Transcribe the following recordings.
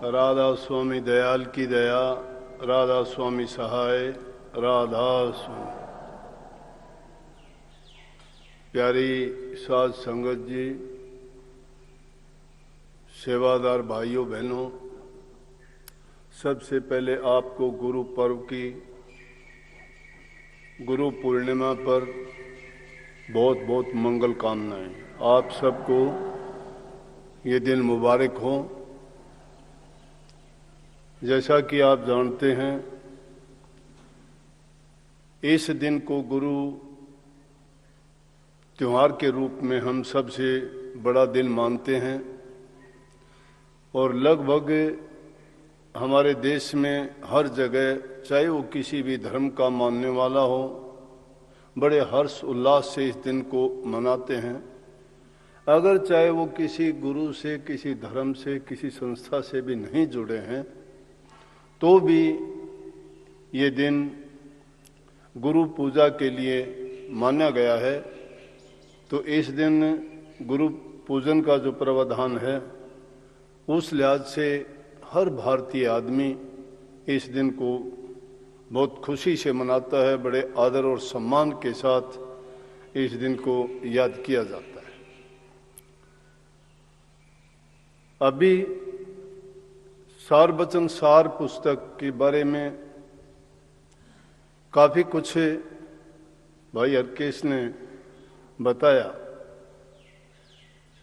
राधा स्वामी दयाल की दया, राधा स्वामी सहाय, राधा स्वामी। प्यारी साध संगत जी, सेवादार भाइयों बहनों, सबसे पहले आपको गुरु पर्व की, गुरु पूर्णिमा पर बहुत बहुत मंगल कामनाएं। आप सबको ये दिन मुबारक हो। जैसा कि आप जानते हैं, इस दिन को गुरु त्योहार के रूप में हम सबसे बड़ा दिन मानते हैं और लगभग हमारे देश में हर जगह, चाहे वो किसी भी धर्म का मानने वाला हो, बड़े हर्ष उल्लास से इस दिन को मनाते हैं। अगर चाहे वो किसी गुरु से, किसी धर्म से, किसी संस्था से भी नहीं जुड़े हैं, तो भी ये दिन गुरु पूजा के लिए माना गया है। तो इस दिन गुरु पूजन का जो प्रावधान है, उस लिहाज से हर भारतीय आदमी इस दिन को बहुत खुशी से मनाता है। बड़े आदर और सम्मान के साथ इस दिन को याद किया जाता है। अभी सार वचन सार पुस्तक के बारे में काफी कुछ भाई हरकेश ने बताया।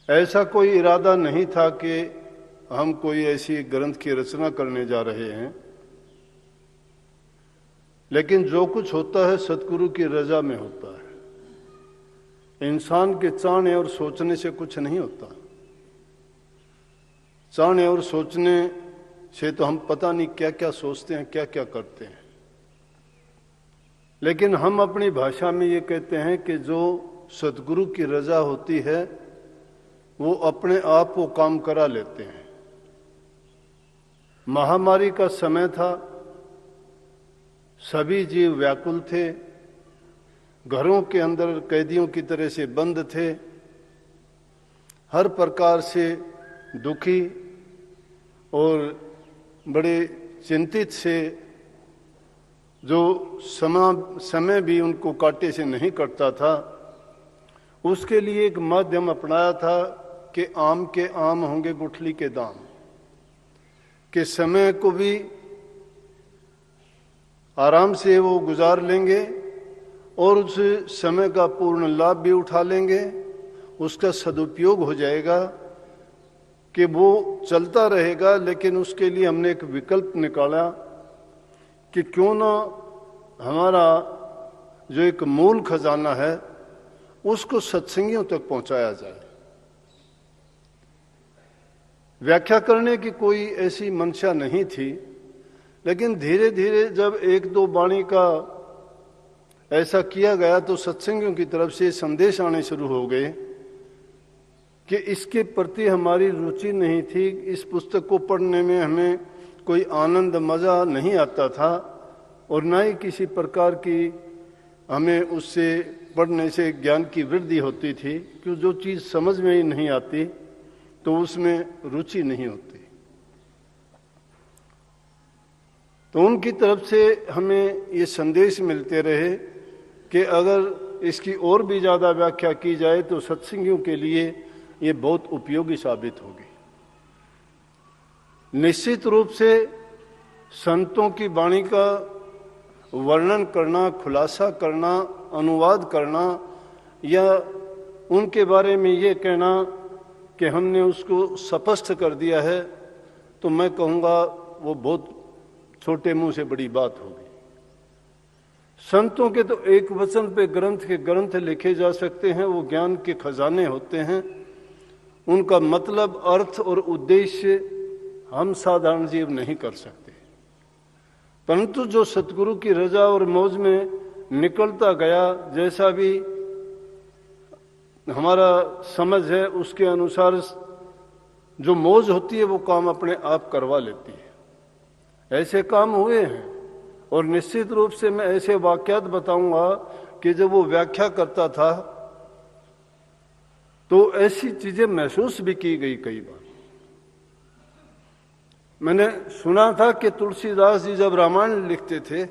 ऐसा कोई इरादा नहीं था कि हम कोई ऐसी ग्रंथ की रचना करने जा रहे हैं, लेकिन जो कुछ होता है सतगुरु की रजा में होता है। इंसान के चाहने और सोचने से कुछ नहीं होता। चाहने और सोचने से तो हम पता नहीं क्या क्या सोचते हैं, क्या क्या करते हैं। लेकिन हम अपनी भाषा में ये कहते हैं कि जो सतगुरु की रजा होती है, वो अपने आप वो काम करा लेते हैं। महामारी का समय था, सभी जीव व्याकुल थे, घरों के अंदर कैदियों की तरह से बंद थे, हर प्रकार से दुखी और बड़े चिंतित से, जो समय भी उनको कांटे से नहीं कटता था। उसके लिए एक माध्यम अपनाया था कि आम के आम होंगे गुठली के दाम, कि समय को भी आराम से वो गुजार लेंगे और उस समय का पूर्ण लाभ भी उठा लेंगे। उसका सदुपयोग हो जाएगा कि वो चलता रहेगा। लेकिन उसके लिए हमने एक विकल्प निकाला कि क्यों ना हमारा जो एक मूल खजाना है, उसको सत्संगियों तक पहुंचाया जाए। व्याख्या करने की कोई ऐसी मंशा नहीं थी, लेकिन धीरे धीरे जब एक दो वाणी का ऐसा किया गया तो सत्संगियों की तरफ से संदेश आने शुरू हो गए कि इसके प्रति हमारी रुचि नहीं थी। इस पुस्तक को पढ़ने में हमें कोई आनंद मजा नहीं आता था और न ही किसी प्रकार की हमें उससे पढ़ने से ज्ञान की वृद्धि होती थी, क्योंकि जो चीज़ समझ में ही नहीं आती तो उसमें रुचि नहीं होती। तो उनकी तरफ से हमें ये संदेश मिलते रहे कि अगर इसकी और भी ज़्यादा व्याख्या की जाए तो सत्संगियों के लिए ये बहुत उपयोगी साबित होगी। निश्चित रूप से संतों की वाणी का वर्णन करना, खुलासा करना, अनुवाद करना या उनके बारे में ये कहना कि हमने उसको स्पष्ट कर दिया है, तो मैं कहूँगा वो बहुत छोटे मुंह से बड़ी बात होगी। संतों के तो एक वचन पे ग्रंथ के ग्रंथ लिखे जा सकते हैं, वो ज्ञान के खजाने होते हैं। उनका मतलब, अर्थ और उद्देश्य हम साधारण जीव नहीं कर सकते, परंतु जो सतगुरु की रजा और मौज में निकलता गया, जैसा भी हमारा समझ है उसके अनुसार जो मौज होती है वो काम अपने आप करवा लेती है। ऐसे काम हुए हैं और निश्चित रूप से मैं ऐसे वाक्यात बताऊंगा कि जब वो व्याख्या करता था तो ऐसी चीजें महसूस भी की गई कई बार। मैंने सुना था कि तुलसीदास जी जब रामायण लिखते थे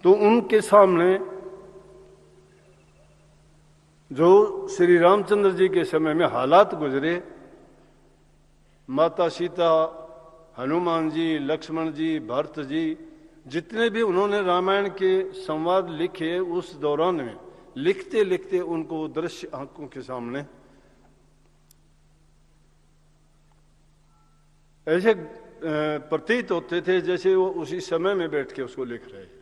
तो उनके सामने जो श्री रामचंद्र जी के समय में हालात गुजरे, माता सीता, हनुमान जी, लक्ष्मण जी, भरत जी, जितने भी उन्होंने रामायण के संवाद लिखे, उस दौरान में लिखते लिखते उनको वो दृश्य आंखों के सामने ऐसे प्रतीत होते थे जैसे वो उसी समय में बैठ के उसको लिख रहे हैं।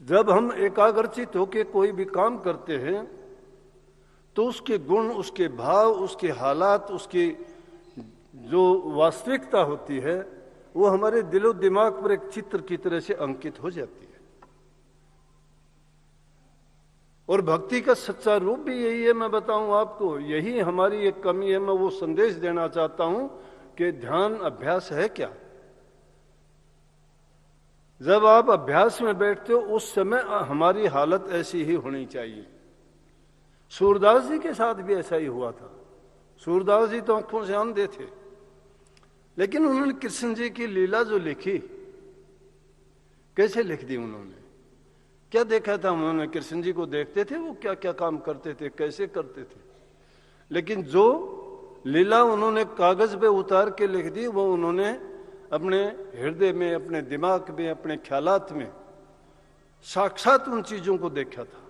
जब हम एकाग्रचित होकर कोई भी काम करते हैं तो उसके गुण, उसके भाव, उसके हालात, उसकी जो वास्तविकता होती है वो हमारे दिलो दिमाग पर एक चित्र की तरह से अंकित हो जाती है। और भक्ति का सच्चा रूप भी यही है। मैं बताऊं आपको, यही हमारी एक कमी है। मैं वो संदेश देना चाहता हूं कि ध्यान अभ्यास है क्या। जब आप अभ्यास में बैठते हो उस समय हमारी हालत ऐसी ही होनी चाहिए। सूरदास जी के साथ भी ऐसा ही हुआ था। सूरदास जी तो आंखों से अंधे थे, लेकिन उन्होंने कृष्ण जी की लीला जो लिखी, कैसे लिख दी उन्होंने, क्या देखा था उन्होंने। कृष्ण जी को देखते थे वो क्या क्या काम करते थे, कैसे करते थे, लेकिन जो लीला उन्होंने कागज पे उतार के लिख दी वो उन्होंने अपने हृदय में, अपने दिमाग में, अपने ख्यालात में साक्षात उन चीजों को देखा था।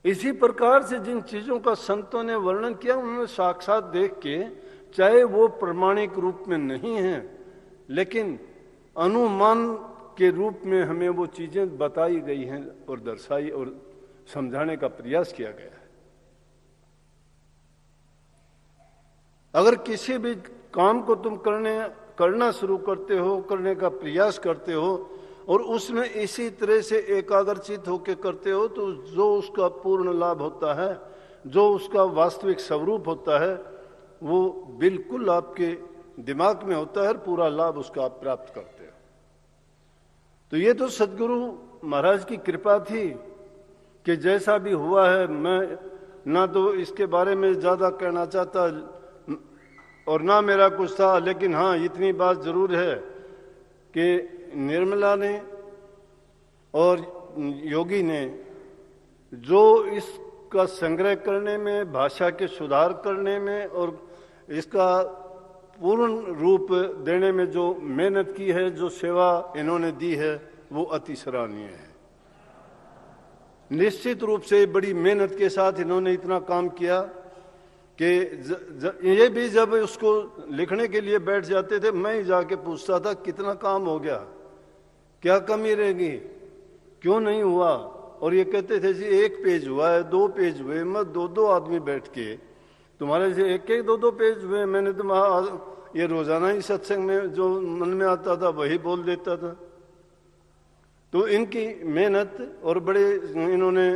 इसी प्रकार से जिन चीजों का संतों ने वर्णन किया उन्होंने साक्षात देख के, चाहे वो प्रमाणिक रूप में नहीं है लेकिन अनुमान के रूप में हमें वो चीजें बताई गई हैं और दर्शाई और समझाने का प्रयास किया गया है। अगर किसी भी काम को तुम करना शुरू करते हो, करने का प्रयास करते हो और उसमें इसी तरह से एकाग्रचित होकर करते हो तो जो उसका पूर्ण लाभ होता है, जो उसका वास्तविक स्वरूप होता है, वो बिल्कुल आपके दिमाग में होता है और पूरा लाभ उसका आप प्राप्त करते हो। तो ये तो सदगुरु महाराज की कृपा थी कि जैसा भी हुआ है, मैं ना तो इसके बारे में ज्यादा कहना चाहता और ना मेरा कुछ था, लेकिन हाँ इतनी बात जरूर है कि निर्मला ने और योगी ने जो इसका संग्रह करने में, भाषा के सुधार करने में और इसका पूर्ण रूप देने में जो मेहनत की है, जो सेवा इन्होंने दी है, वो अति सराहनीय है। निश्चित रूप से बड़ी मेहनत के साथ इन्होंने इतना काम किया कि ये भी जब उसको लिखने के लिए बैठ जाते थे, मैं ही जाके पूछता था कितना काम हो गया, क्या कमी रहेगी, क्यों नहीं हुआ। और ये कहते थे जी 1 पेज हुआ है, 2 पेज हुए। मैं 2 आदमी बैठ के तुम्हारे से 1 2 पेज हुए। मैंने तो ये रोजाना ही सत्संग में जो मन में आता था वही बोल देता था। तो इनकी मेहनत और बड़े इन्होंने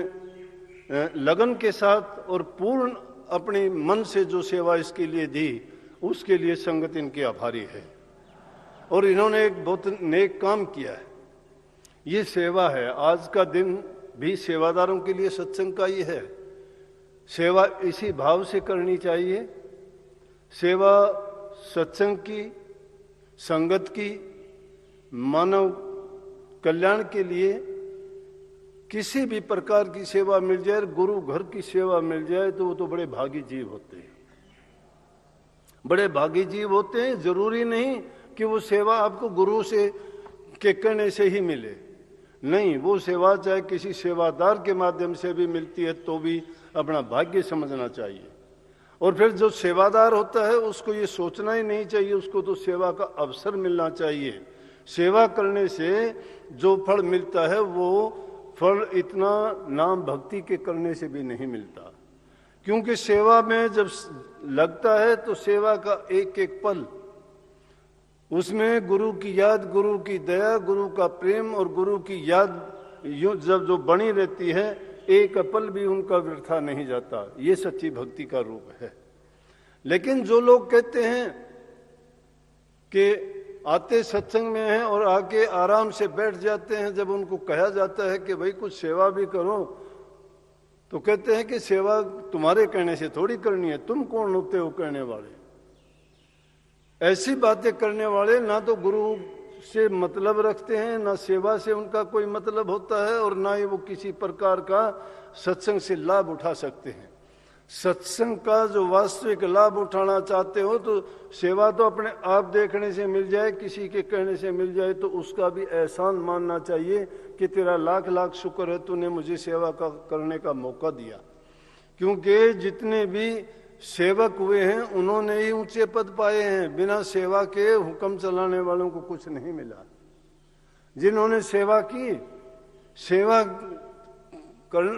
लगन के साथ और पूर्ण अपनी मन से जो सेवा इसके लिए दी, उसके लिए संगत इनके आभारी है। और इन्होंने एक बहुत नेक काम किया है, ये सेवा है। आज का दिन भी सेवादारों के लिए सत्संग का ही है। सेवा इसी भाव से करनी चाहिए। सेवा सत्संग की, संगत की, मानव कल्याण के लिए किसी भी प्रकार की सेवा मिल जाए, गुरु घर की सेवा मिल जाए तो वो तो बड़े भागी जीव होते हैं। बड़े भागी जीव होते हैं। जरूरी नहीं कि वो सेवा आपको गुरु से के कहने से ही मिले, नहीं, वो सेवा चाहे किसी सेवादार के माध्यम से भी मिलती है तो भी अपना भाग्य समझना चाहिए। और फिर जो सेवादार होता है उसको ये सोचना ही नहीं चाहिए, उसको तो सेवा का अवसर मिलना चाहिए। सेवा करने से जो फल मिलता है वो फल इतना नाम भक्ति के करने से भी नहीं मिलता, क्योंकि सेवा में जब लगता है तो सेवा का एक एक पल, उसमें गुरु की याद, गुरु की दया, गुरु का प्रेम और गुरु की याद जब जो बनी रहती है, एक पल भी उनका व्यर्था नहीं जाता। ये सच्ची भक्ति का रूप है। लेकिन जो लोग कहते हैं कि आते सत्संग में हैं और आके आराम से बैठ जाते हैं, जब उनको कहा जाता है कि भाई कुछ सेवा भी करो तो कहते हैं कि सेवा तुम्हारे कहने से थोड़ी करनी है, तुम कौन होते हो कहने वाले। ऐसी बातें करने वाले ना तो गुरु से मतलब रखते हैं, ना सेवा से उनका कोई मतलब होता है, और ना ही वो किसी प्रकार का सत्संग से लाभ उठा सकते हैं। सत्संग का जो वास्तविक लाभ उठाना चाहते हो तो सेवा तो अपने आप देखने से मिल जाए, किसी के कहने से मिल जाए तो उसका भी एहसान मानना चाहिए कि तेरा लाख लाख शुक्र है तूने मुझे सेवा का करने का मौका दिया। क्योंकि जितने भी सेवक हुए हैं उन्होंने ही ऊंचे पद पाए हैं, बिना सेवा के हुक्म चलाने वालों को कुछ नहीं मिला। जिन्होंने सेवा की, सेवा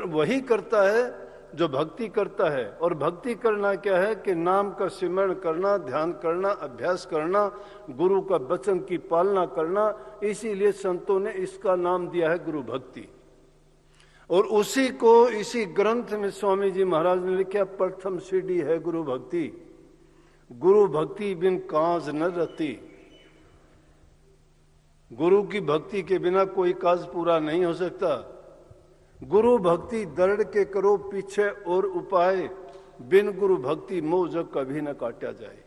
वही करता है जो भक्ति करता है। और भक्ति करना क्या है कि नाम का सिमरण करना, ध्यान करना, अभ्यास करना, गुरु का वचन की पालना करना। इसीलिए संतों ने इसका नाम दिया है गुरु भक्ति। और उसी को इसी ग्रंथ में स्वामी जी महाराज ने लिखा, प्रथम सीढ़ी है गुरु भक्ति। गुरु भक्ति बिन काज न रती। गुरु की भक्ति के बिना कोई काज पूरा नहीं हो सकता। गुरु भक्ति दृढ़ के करो पीछे और उपाय, बिन गुरु भक्ति मोह जग कभी न काटा जाए।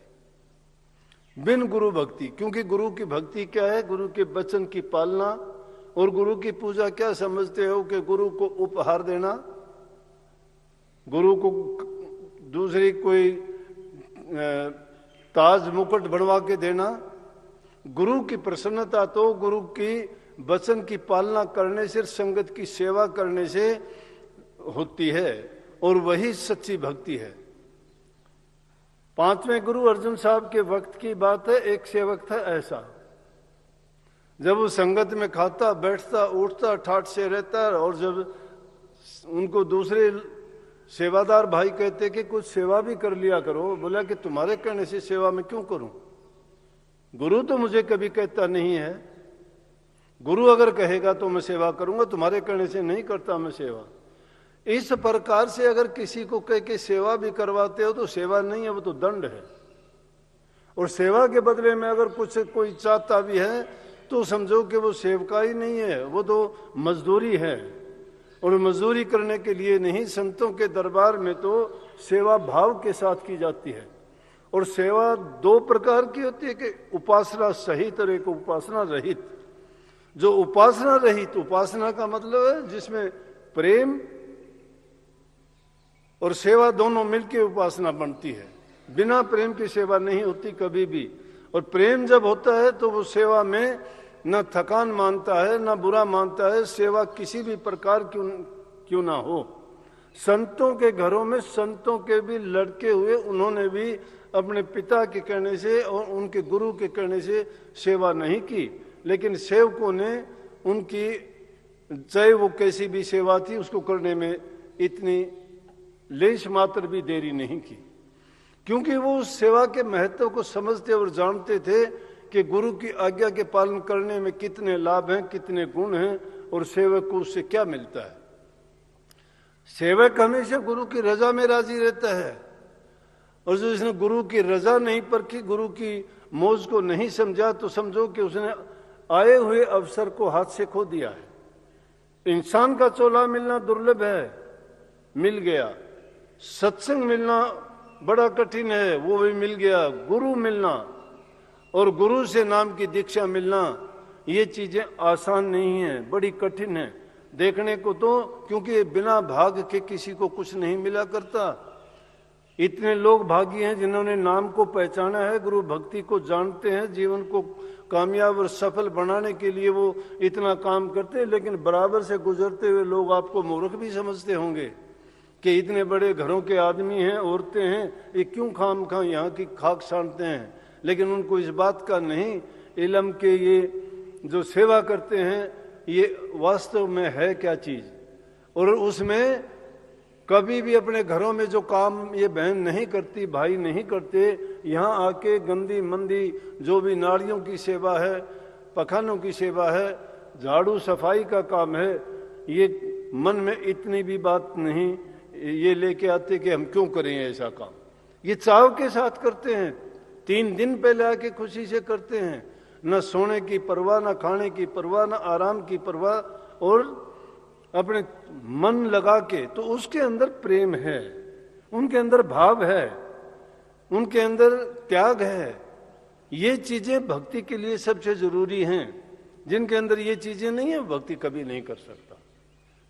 बिन गुरु भक्ति, क्योंकि गुरु की भक्ति क्या है? गुरु के वचन की पालना। और गुरु की पूजा क्या समझते हो कि गुरु को उपहार देना, गुरु को दूसरी कोई ताज मुकुट बनवा के देना। गुरु की प्रसन्नता तो गुरु की वचन की पालना करने से, संगत की सेवा करने से होती है, और वही सच्ची भक्ति है। 5वें गुरु अर्जुन साहब के वक्त की बात है। एक सेवक था ऐसा, जब वो संगत में खाता बैठता उठता ठाठ से रहता, और जब उनको दूसरे सेवादार भाई कहते कि कुछ सेवा भी कर लिया करो, बोला कि तुम्हारे कहने से सेवा मैं क्यों करूं? गुरु तो मुझे कभी कहता नहीं है। गुरु अगर कहेगा तो मैं सेवा करूंगा, तुम्हारे कहने से नहीं करता मैं सेवा। इस प्रकार से अगर किसी को कह के सेवा भी करवाते हो तो सेवा नहीं है, वो तो दंड है। और सेवा के बदले में अगर कुछ कोई चाहता भी है तो समझो कि वो सेवका ही नहीं है, वो तो मजदूरी है। और मजदूरी करने के लिए नहीं, संतों के दरबार में तो सेवा भाव के साथ की जाती है। और सेवा 2 प्रकार की होती है कि उपासना सहित और एक उपासना रहित। जो उपासना रहित, उपासना का मतलब है जिसमें प्रेम और सेवा दोनों मिलकर उपासना बनती है। बिना प्रेम की सेवा नहीं होती कभी भी। और प्रेम जब होता है तो वो सेवा में न थकान मानता है न बुरा मानता है, सेवा किसी भी प्रकार क्यों ना हो। संतों के घरों में संतों के भी लड़के हुए, उन्होंने भी अपने पिता के कहने से और उनके गुरु के कहने से सेवा नहीं की, लेकिन सेवकों ने उनकी चाहे वो कैसी भी सेवा थी उसको करने में इतनी लेश मात्र भी देरी नहीं की, क्योंकि वो उस सेवा के महत्व को समझते और जानते थे कि गुरु की आज्ञा के पालन करने में कितने लाभ हैं, कितने गुण हैं, और सेवक को उससे क्या मिलता है। सेवक हमेशा गुरु की रजा में राजी रहता है, और जो जिसने गुरु की रजा नहीं परखी, गुरु की मौज को नहीं समझा, तो समझो कि उसने आए हुए अवसर को हाथ से खो दिया है। इंसान का चोला मिलना दुर्लभ है, मिल गया। सत्संग मिलना बड़ा कठिन है, वो भी मिल गया। गुरु मिलना और गुरु से नाम की दीक्षा मिलना, ये चीजें आसान नहीं है, बड़ी कठिन है देखने को तो, क्योंकि बिना भाग के किसी को कुछ नहीं मिला करता। इतने लोग भागी हैं जिन्होंने नाम को पहचाना है, गुरु भक्ति को जानते हैं, जीवन को कामयाब और सफल बनाने के लिए वो इतना काम करते हैं, लेकिन बराबर से गुजरते हुए लोग आपको मूर्ख भी समझते होंगे कि इतने बड़े घरों के आदमी हैं, औरतें हैं, ये क्यों खाम खा यहाँ की खाक छानते हैं। लेकिन उनको इस बात का नहीं इल्म के ये जो सेवा करते हैं ये वास्तव में है क्या चीज, और उसमें कभी भी अपने घरों में जो काम ये बहन नहीं करती, भाई नहीं करते, यहाँ आके गंदी मंदी जो भी नारियों की सेवा है, पखानों की सेवा है, झाड़ू सफाई का काम है, ये मन में इतनी भी बात नहीं ये लेके आते कि हम क्यों करें ऐसा काम। ये चाव के साथ करते हैं, 3 दिन पहले आके खुशी से करते हैं, न सोने की परवाह, न खाने की परवाह, न आराम की परवाह, और अपने मन लगा के, तो उसके अंदर प्रेम है, उनके अंदर भाव है, उनके अंदर त्याग है। ये चीजें भक्ति के लिए सबसे जरूरी हैं। जिनके अंदर ये चीजें नहीं है भक्ति कभी नहीं कर सकता।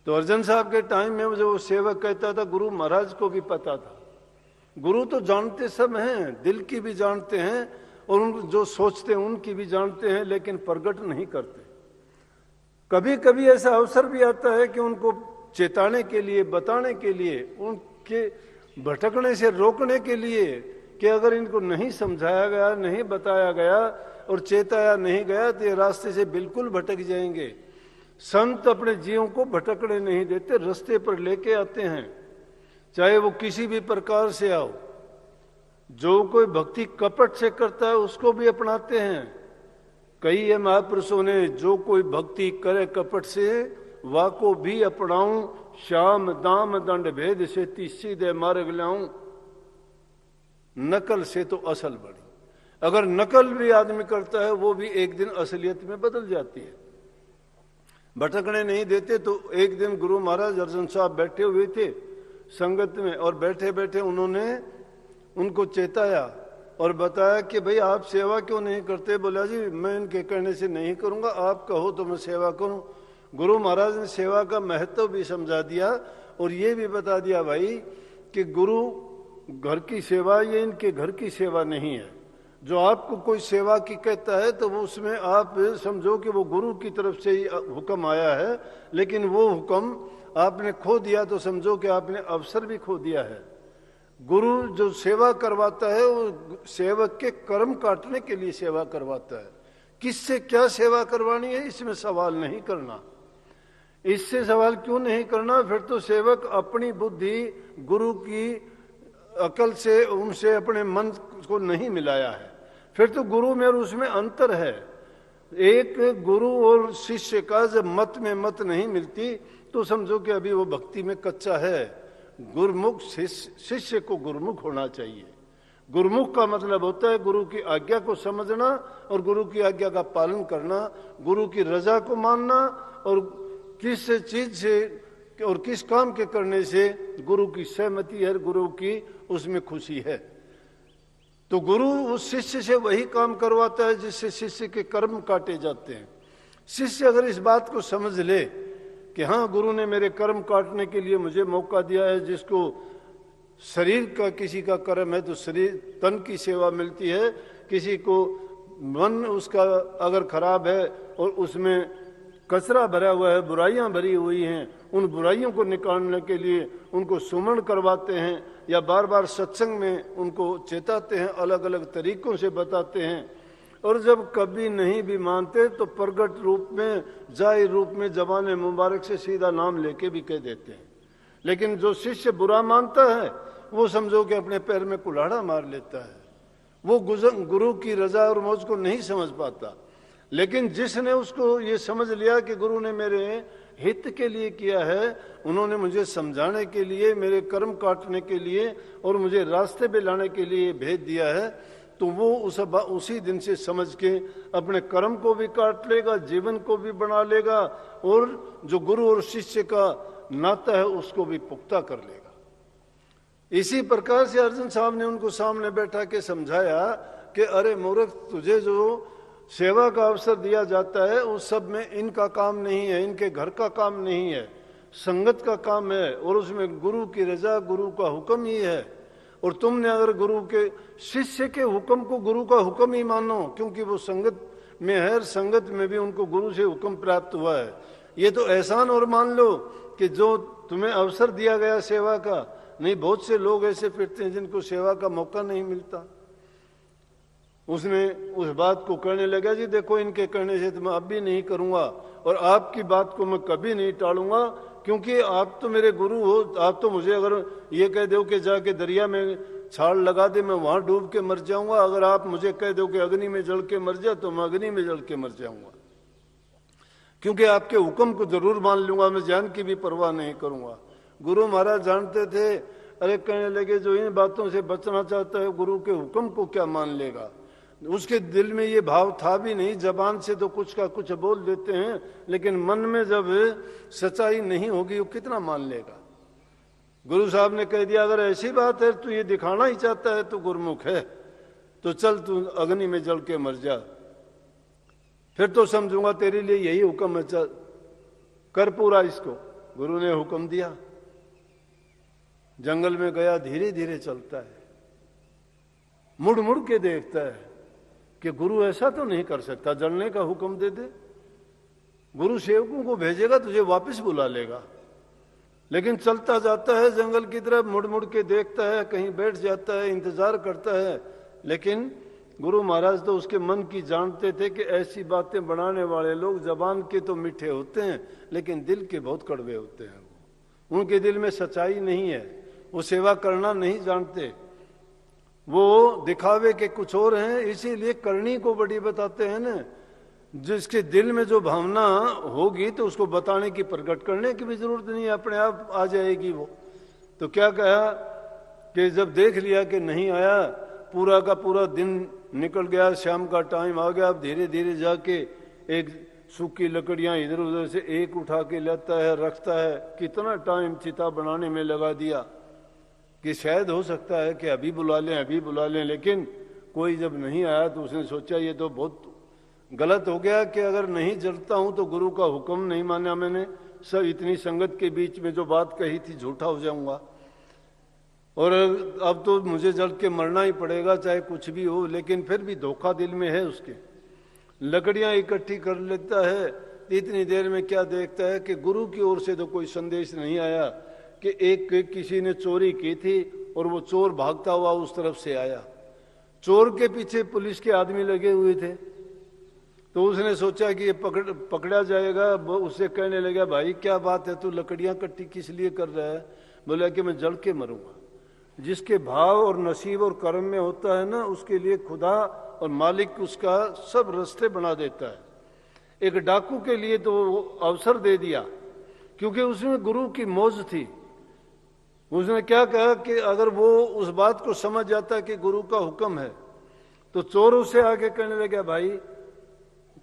तो अर्जन साहब के टाइम में जो वो सेवक कहता था, गुरु महाराज को भी पता था। गुरु तो जानते सब हैं, दिल की भी जानते हैं और उन जो सोचते हैं उनकी भी जानते हैं, लेकिन प्रकट नहीं करते। कभी कभी ऐसा अवसर भी आता है कि उनको चेताने के लिए, बताने के लिए, उनके भटकने से रोकने के लिए कि अगर इनको नहीं समझाया गया, नहीं बताया गया और चेताया नहीं गया तो ये रास्ते से बिल्कुल भटक जाएंगे। संत अपने जीवों को भटकने नहीं देते, रास्ते पर लेके आते हैं, चाहे वो किसी भी प्रकार से आओ। जो कोई भक्ति कपट से करता है उसको भी अपनाते हैं। कई है महापुरुषों ने, जो कोई भक्ति करे कपट से वाको भी अपनाऊं, श्याम दाम दंड भेद से सीधे मार्ग लाऊं। नकल से तो असल बड़ी। अगर नकल भी आदमी करता है वो भी एक दिन असलियत में बदल जाती है। भटकने नहीं देते। तो एक दिन गुरु महाराज अर्जन साहब बैठे हुए थे संगत में, और बैठे बैठे उन्होंने उनको चेताया और बताया कि भाई आप सेवा क्यों नहीं करते। बोला जी मैं इनके कहने से नहीं करूंगा, आप कहो तो मैं सेवा करूं। गुरु महाराज ने सेवा का महत्व भी समझा दिया और ये भी बता दिया भाई कि गुरु घर की सेवा ये इनके घर की सेवा नहीं है। जो आपको कोई सेवा की कहता है तो वो उसमें आप समझो कि वो गुरु की तरफ से ही हुक्म आया है, लेकिन वो हुक्म आपने खो दिया तो समझो कि आपने अवसर भी खो दिया है। गुरु जो सेवा करवाता है वो सेवक के कर्म काटने के लिए सेवा करवाता है। किससे क्या सेवा करवानी है इसमें सवाल नहीं करना। इससे सवाल क्यों नहीं करना? फिर तो सेवक अपनी बुद्धि गुरु की अकल से उनसे अपने मन को नहीं मिलाया है। फिर तो गुरु में और उसमें अंतर है। एक गुरु और शिष्य का जब मत में मत नहीं मिलती तो समझो कि अभी वो भक्ति में कच्चा है। गुरुमुख शिष्य को गुरुमुख होना चाहिए। गुरुमुख का मतलब होता है गुरु की आज्ञा को समझना और गुरु की आज्ञा का पालन करना, गुरु की रजा को मानना और किस चीज से और किस काम के करने से गुरु की सहमति है, गुरु की उसमें खुशी है। तो गुरु उस शिष्य से वही काम करवाता है जिससे शिष्य के कर्म काटे जाते हैं। शिष्य अगर इस बात को समझ ले कि हाँ गुरु ने मेरे कर्म काटने के लिए मुझे मौका दिया है, जिसको शरीर का किसी का कर्म है तो शरीर तन की सेवा मिलती है, किसी को मन उसका अगर खराब है और उसमें कचरा भरा हुआ है, बुराइयां भरी हुई हैं, उन बुराइयों को निकालने के लिए उनको सुमरण करवाते हैं या बार बार सत्संग में उनको चेताते हैं, अलग अलग तरीकों से बताते हैं। और जब कभी नहीं भी मानते तो प्रगट रूप में, जाहिर रूप में जबान मुबारक से सीधा नाम लेके भी कह देते हैं। लेकिन जो शिष्य बुरा मानता है वो समझो कि अपने पैर में कुल्हाड़ा मार लेता है। वो गुरु की रजा और मौज को नहीं समझ पाता। लेकिन जिसने उसको ये समझ लिया कि गुरु ने मेरे हित के लिए किया है, उन्होंने मुझे समझाने के लिए, मेरे कर्म काटने के लिए और मुझे रास्ते पे लाने के लिए भेज दिया है, तो वो उसी दिन से समझ के अपने कर्म को भी काट लेगा, जीवन को भी बना लेगा और जो गुरु और शिष्य का नाता है उसको भी पुख्ता कर लेगा। इसी प्रकार से अर्जुन साहब ने उनको सामने बैठा के समझाया कि अरे मूर्ख, तुझे जो सेवा का अवसर दिया जाता है उस सब में इनका काम नहीं है, इनके घर का काम नहीं है, संगत का काम है और उसमें गुरु की रजा, गुरु का हुक्म ही है। और तुमने अगर गुरु के शिष्य के हुक्म को गुरु का हुक्म ही मानो, क्योंकि वो संगत में है, संगत में भी उनको गुरु से हुक्म प्राप्त हुआ है, ये तो एहसान और मान लो कि जो तुम्हें अवसर दिया गया सेवा का। नहीं, बहुत से लोग ऐसे फिरते हैं जिनको सेवा का मौका नहीं मिलता। उसने उस बात को कहने लगा, जी देखो इनके कहने से तो मैं अब भी नहीं करूंगा और आपकी बात को मैं कभी नहीं टालूंगा, क्योंकि आप तो मेरे गुरु हो। आप तो मुझे अगर ये कह दो कि जाके दरिया में छाल लगा दे, मैं वहां डूब के मर जाऊंगा। अगर आप मुझे कह दो कि अग्नि में जल के मर जा, तो मैं अग्नि में जल के मर जाऊंगा, क्योंकि आपके हुक्म को जरूर मान लूंगा, मैं जान की भी परवाह नहीं करूंगा। गुरु महाराज जानते थे। अरे कहने लगे, जो इन बातों से बचना चाहता है गुरु के हुक्म को क्या मान लेगा। उसके दिल में ये भाव था भी नहीं, जबान से तो कुछ का कुछ बोल देते हैं, लेकिन मन में जब सच्चाई नहीं होगी वो कितना मान लेगा। गुरु साहब ने कह दिया अगर ऐसी बात है तू ये दिखाना ही चाहता है तो गुरुमुख है, तो चल तू अग्नि में जल के मर जा, फिर तो समझूंगा तेरे लिए यही हुक्म है, चल कर पूरा इसको। गुरु ने हुक्म दिया, जंगल में गया, धीरे धीरे चलता है, मुड़ मुड़ के देखता है कि गुरु ऐसा तो नहीं कर सकता, जलने का हुक्म दे दे, गुरु सेवकों को भेजेगा तुझे वापस बुला लेगा। लेकिन चलता जाता है जंगल की तरफ, मुड़ मुड़ के देखता है, कहीं बैठ जाता है, इंतजार करता है। लेकिन गुरु महाराज तो उसके मन की जानते थे कि ऐसी बातें बनाने वाले लोग जबान के तो मीठे होते हैं लेकिन दिल के बहुत कड़वे होते हैं। उनके दिल में सच्चाई नहीं है, वो सेवा करना नहीं जानते, वो दिखावे के कुछ और हैं, इसीलिए करनी को बड़ी बताते हैं ना। जिसके दिल में जो भावना होगी तो उसको बताने की, प्रकट करने की भी जरूरत नहीं है, अपने आप आ जाएगी वो। तो क्या कहा कि जब देख लिया कि नहीं आया, पूरा का पूरा दिन निकल गया, शाम का टाइम आ गया, अब धीरे धीरे जाके एक सूखी लकड़ियां इधर उधर से एक उठा के लाता है, रखता है। कितना टाइम चिता बनाने में लगा दिया कि शायद हो सकता है कि अभी बुला लें, अभी बुला लें, लेकिन कोई जब नहीं आया तो उसने सोचा ये तो बहुत गलत हो गया कि अगर नहीं जलता हूं तो गुरु का हुक्म नहीं माना मैंने, सब इतनी संगत के बीच में जो बात कही थी झूठा हो जाऊंगा, और अब तो मुझे जल के मरना ही पड़ेगा चाहे कुछ भी हो। लेकिन फिर भी धोखा दिल में है उसके, लकड़ियां इकट्ठी कर लेता है। इतनी देर में क्या देखता है कि गुरु की ओर से तो कोई संदेश नहीं आया कि एक किसी ने चोरी की थी और वो चोर भागता हुआ उस तरफ से आया। चोर के पीछे पुलिस के आदमी लगे हुए थे, तो उसने सोचा कि ये पकड़ा जाएगा। उससे कहने लगा भाई क्या बात है, तू लकड़ियां इकट्ठी किस लिए कर रहा है? बोला कि मैं जल के मरूंगा। जिसके भाव और नसीब और कर्म में होता है ना, उसके लिए खुदा और मालिक उसका सब रास्ते बना देता है। एक डाकू के लिए तो अवसर दे दिया क्योंकि उसमें गुरु की मौज थी। उसने क्या कहा कि अगर वो उस बात को समझ जाता कि गुरु का हुक्म है, तो चोर उससे आके कहने लगा भाई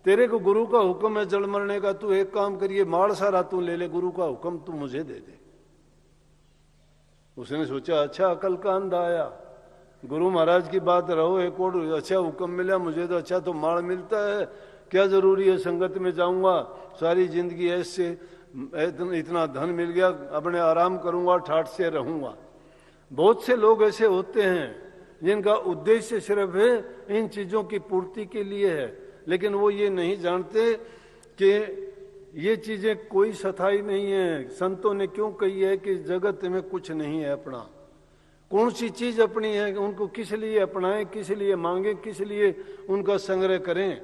तेरे को गुरु का हुक्म है जल मरने का, तू एक काम करिए माड़ सारा तू ले ले, गुरु का हुक्म तू मुझे दे दे। उसने सोचा अच्छा अकल का अंधा आया, गुरु महाराज की बात रहो, एक और अच्छा हुक्म मिला मुझे तो अच्छा तो माड़ मिलता है, क्या जरूरी है संगत में जाऊंगा, सारी जिंदगी ऐसे इतना धन मिल गया, अपने आराम करूंगा, ठाठ से रहूंगा। बहुत से लोग ऐसे होते हैं जिनका उद्देश्य सिर्फ है इन चीजों की पूर्ति के लिए है, लेकिन वो ये नहीं जानते कि ये चीजें कोई सथाई नहीं है। संतों ने क्यों कही है कि जगत में कुछ नहीं है अपना, कौन सी चीज अपनी है, उनको किस लिए अपनाएं, किस लिए मांगे, किस लिए उनका संग्रह करें,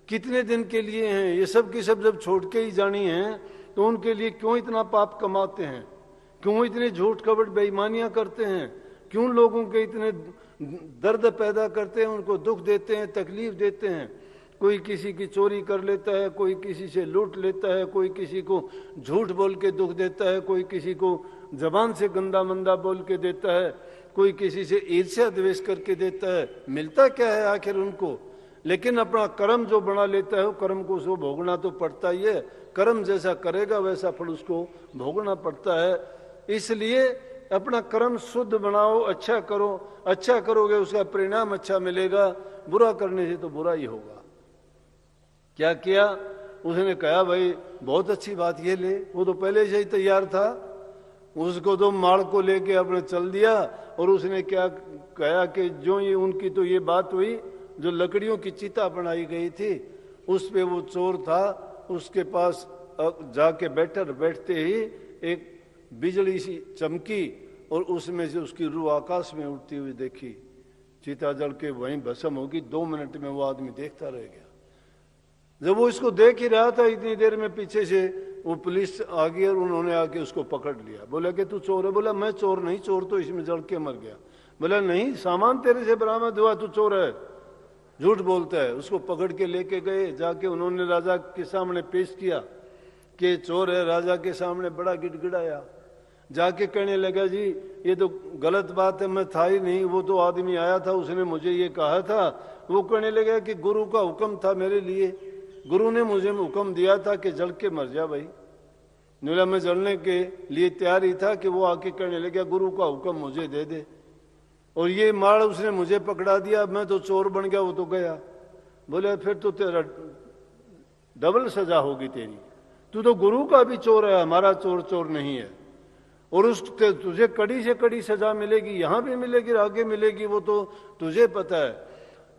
कितने दिन के लिए हैं, ये सब की सब जब छोड़ के ही जानी है तो उनके लिए क्यों इतना पाप कमाते हैं, क्यों इतने झूठ कपट बेईमानियां करते हैं, क्यों लोगों के इतने दर्द पैदा करते हैं, उनको दुख देते हैं, तकलीफ देते हैं। कोई किसी की चोरी कर लेता है, कोई किसी से लूट लेता है, कोई किसी को झूठ बोल के दुख देता है, कोई किसी को जबान से गंदा मंदा बोल के देता है, कोई किसी से ईर्ष्या द्वेष करके देता है। मिलता क्या है आखिर उनको? लेकिन अपना कर्म जो बना लेता है वो कर्म को उसको भोगना तो पड़ता ही है। कर्म जैसा करेगा वैसा फल उसको भोगना पड़ता है। इसलिए अपना कर्म शुद्ध बनाओ, अच्छा करो, अच्छा करोगे उसका परिणाम अच्छा मिलेगा, बुरा करने से तो बुरा ही होगा। क्या किया उसने? कहा भाई बहुत अच्छी बात ये ले, वो तो पहले से ही तैयार था, उसको तो माड़ को लेके अपने चल दिया। और उसने क्या कहा कि जो ये उनकी तो ये बात हुई, जो लकड़ियों की चिता बनाई गई थी उस पे वो चोर था, उसके पास जाके बैठते ही एक बिजली सी चमकी और उसमें से उसकी रूह आकाश में उड़ती हुई देखी। चिता जल के वहीं भस्म होगी। 2 मिनट में वो आदमी देखता रह गया। जब वो इसको देख ही रहा था, इतनी देर में पीछे से वो पुलिस आ गई और उन्होंने आके उसको पकड़ लिया। बोला कि तू चोर है? बोला मैं चोर नहीं, चोर तो इसमें जल के मर गया। बोला नहीं, सामान तेरे से बरामद हुआ, तू चोर है, झूठ बोलता है। उसको पकड़ के लेके गए, जाके उन्होंने राजा के सामने पेश किया कि चोर है। राजा के सामने बड़ा गिड़गिड़ाया। जाके कहने लगा जी ये तो गलत बात है, मैं था ही नहीं, वो तो आदमी आया था उसने मुझे ये कहा था। वो कहने लगा कि गुरु का हुक्म था मेरे लिए, गुरु ने मुझे हुक्म दिया था कि जल के मर जा भाई। बोला मैं जलने के लिए तैयार ही था कि वो आके कहने लगा गुरु का हुक्म मुझे दे दे, और ये माड़ उसने मुझे पकड़ा दिया, मैं तो चोर बन गया, वो तो गया। बोले फिर तो तेरा डबल सजा होगी तेरी, तू तो गुरु का भी चोर है, हमारा चोर चोर नहीं है, और उस तुझे कड़ी से कड़ी सजा मिलेगी, यहां भी मिलेगी आगे मिलेगी, वो तो तुझे पता है।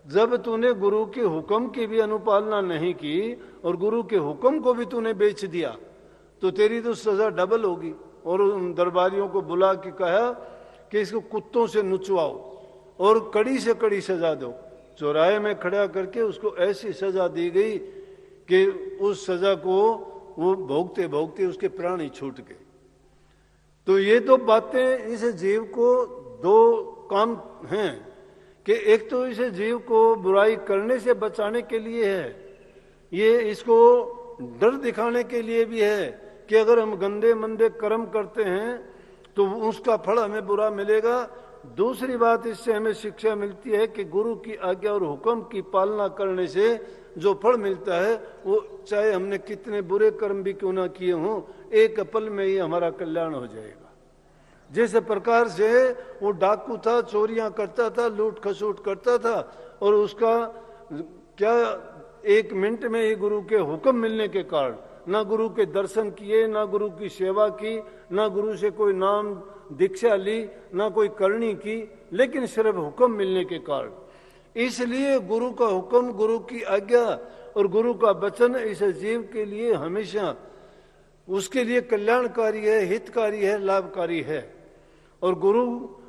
जब तूने गुरु के हुक्म की भी अनुपालना नहीं की और गुरु के हुक्म को भी तूने बेच दिया तो तेरी तो सजा डबल होगी। और उन दरबारियों को बुला के कहा कि इसको कुत्तों से नुचवाओ और कड़ी से कड़ी सजा दो। चौराहे में खड़ा करके उसको ऐसी सजा दी गई कि उस सजा को वो भोगते भोगते उसके प्राण ही छूट गए। तो ये दो बातें इस जीव को दो काम हैं कि एक तो इस जीव को बुराई करने से बचाने के लिए है, ये इसको डर दिखाने के लिए भी है कि अगर हम गंदे मंदे कर्म करते हैं तो उसका फल हमें बुरा मिलेगा। दूसरी बात इससे हमें शिक्षा मिलती है कि गुरु की आज्ञा और हुक्म की पालना करने से जो फल मिलता है वो चाहे हमने कितने बुरे कर्म भी क्यों ना किए हों, एक पल में ही हमारा कल्याण हो जाएगा। जिस प्रकार से वो डाकू था, चोरियां करता था, लूट खसूट करता था, और उसका क्या एक मिनट में ही गुरु के हुक्म मिलने के कारण ना गुरु के दर्शन किए, ना गुरु की सेवा की, ना गुरु से कोई नाम दीक्षा ली, ना कोई करनी की, लेकिन सिर्फ हुक्म मिलने के कारण। इसलिए गुरु का हुक्म, गुरु की आज्ञा और गुरु का वचन इस जीव के लिए हमेशा उसके लिए कल्याणकारी है, हितकारी है, लाभकारी है। और गुरु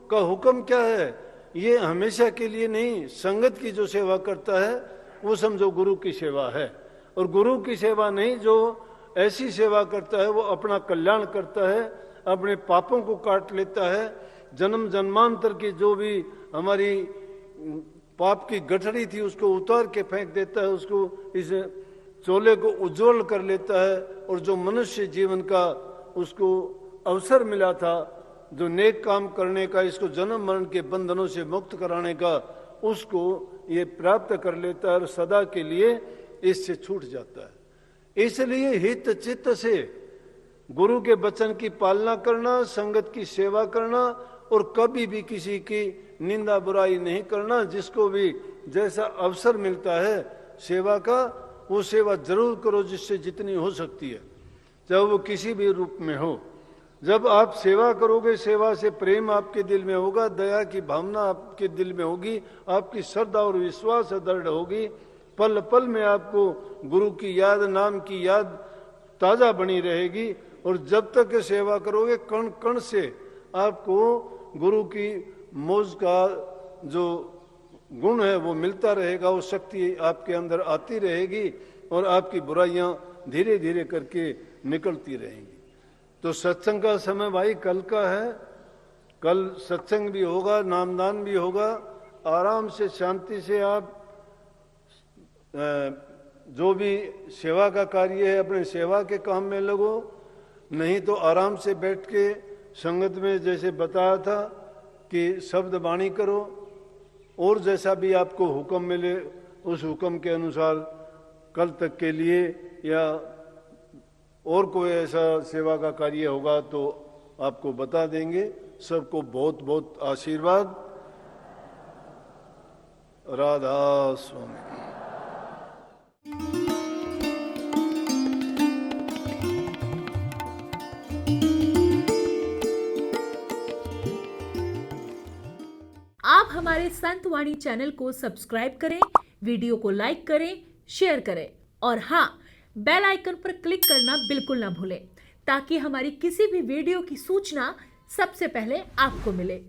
का हुक्म क्या है, ये हमेशा के लिए नहीं, संगत की जो सेवा करता है वो समझो गुरु की सेवा है। और गुरु की सेवा नहीं, जो ऐसी सेवा करता है वो अपना कल्याण करता है, अपने पापों को काट लेता है, जन्म जन्मांतर की जो भी हमारी पाप की गठरी थी उसको उतार के फेंक देता है, उसको इस चोले को उज्जवल कर लेता है। और जो मनुष्य जीवन का उसको अवसर मिला था, जो नेक काम करने का, इसको जन्म मरण के बंधनों से मुक्त कराने का, उसको ये प्राप्त कर लेता है और सदा के लिए इससे छूट जाता है। इसलिए हित चित्त से गुरु के वचन की पालना करना, संगत की सेवा करना और कभी भी किसी की निंदा बुराई नहीं करना। जिसको भी जैसा अवसर मिलता है सेवा का, वो सेवा जरूर करो जिससे जितनी हो सकती है, चाहे वो किसी भी रूप में हो। जब आप सेवा करोगे, सेवा से प्रेम आपके दिल में होगा, दया की भावना आपके दिल में होगी, आपकी श्रद्धा और विश्वास दृढ़ होगी, पल पल में आपको गुरु की याद, नाम की याद ताजा बनी रहेगी। और जब तक सेवा करोगे कण कण से आपको गुरु की मौज का जो गुण है वो मिलता रहेगा, वो शक्ति आपके अंदर आती रहेगी और आपकी बुराइयां धीरे धीरे करके निकलती रहेंगी। तो सत्संग का समय भाई कल का है, कल सत्संग भी होगा, नामदान भी होगा। आराम से शांति से आप जो भी सेवा का कार्य है अपने सेवा के काम में लगो, नहीं तो आराम से बैठ के संगत में जैसे बताया था कि शब्द वाणी करो, और जैसा भी आपको हुक्म मिले उस हुक्म के अनुसार कल तक के लिए या और कोई ऐसा सेवा का कार्य होगा तो आपको बता देंगे। सबको बहुत बहुत आशीर्वाद। राधा स्वामी। आप हमारे संत वाणी चैनल को सब्सक्राइब करें, वीडियो को लाइक करें, शेयर करें और हाँ, बेल आइकन पर क्लिक करना बिल्कुल ना भूलें ताकि हमारी किसी भी वीडियो की सूचना सबसे पहले आपको मिले।